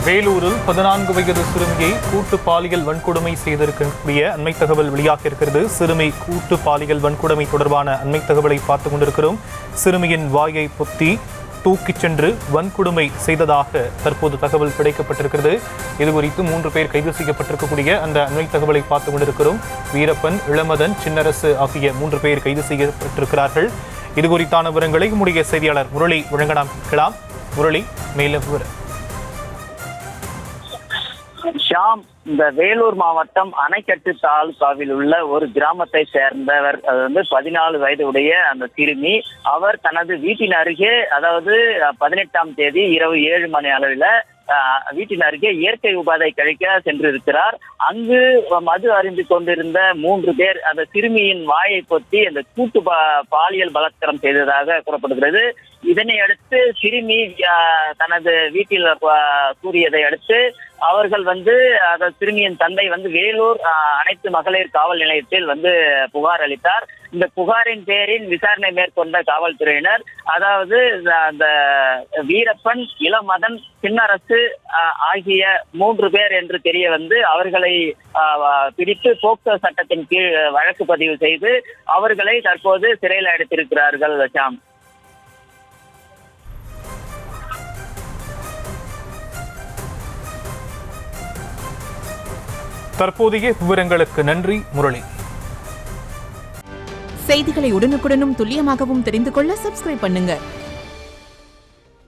வேலூரில் 14 வயது சிறுமியை கூட்டு பாலியல் வன்கொடுமை செய்திருக்கக்கூடிய அண்மை தகவல் வெளியாக இருக்கிறது. சிறுமி கூட்டு பாலியல் வன்கொடுமை தொடர்பான அண்மை தகவலை பார்த்துக் கொண்டிருக்கிறோம். சிறுமியின் வாயை பொத்தி தூக்கிச் சென்று வன்கொடுமை செய்ததாக தற்போது தகவல் கிடைக்கப்பட்டிருக்கிறது. இதுகுறித்து 3 பேர் கைது செய்யப்பட்டிருக்கக்கூடிய அந்த அண்மை தகவலை பார்த்துக் கொண்டிருக்கிறோம். வீரப்பன், இளமதன், சின்னரசு ஆகிய 3 பேர் கைது செய்யப்பட்டிருக்கிறார்கள். இதுகுறித்தான விவரங்களை நம்முடைய செய்தியாளர் முரளி வழங்க நாம் கேட்கலாம். முரளி, மேலும் விவரம். ஷாம், இந்த வேலூர் மாவட்டம் அணைக்கட்டு தாலுகாவில் உள்ள ஒரு கிராமத்தை சேர்ந்தவர். அது 14 வயது உடைய அந்த சிறுமி. அவர் தனது வீட்டின் அருகே, அதாவது 18ஆம் தேதி இரவு 7 மணி அளவில் வீட்டின் அருகே இயற்கை உபாதை கழிக்க சென்றிருக்கிறார். அங்கு மது அருந்தி கொண்டிருந்த 3 பேர் அந்த சிறுமியின் வாயை பொத்தி அந்த கூட்டு பாலியல் பலாத்காரம் செய்ததாக கூறப்படுகிறது. இதனை அடுத்து சிறுமி தனது வீட்டில் கூறியதை அடுத்து அவர்கள் அந்த சிறுமியின் தந்தை வேலூர் அனைத்து மகளிர் காவல் நிலையத்தில் புகார் அளித்தார். இந்த புகாரின் பேரில் விசாரணை மேற்கொண்ட காவல்துறையினர், அதாவது அந்த வீரப்பன், இளமதன், சின்னரசு ஆகிய 3 பேர் என்று தெரிய அவர்களை பிடித்து போக்சோ சட்டத்தின் கீழ் வழக்கு பதிவு செய்து அவர்களை தற்போது சிறையில் அடைத்திருக்கிறார்கள். ஷாம், தற்போதைய விவரங்களுக்கு நன்றி முரளி. செய்திகளை உடனுக்குடனும் துல்லியமாகவும் தெரிந்து கொள்ள சப்ஸ்கிரைப் பண்ணுங்க.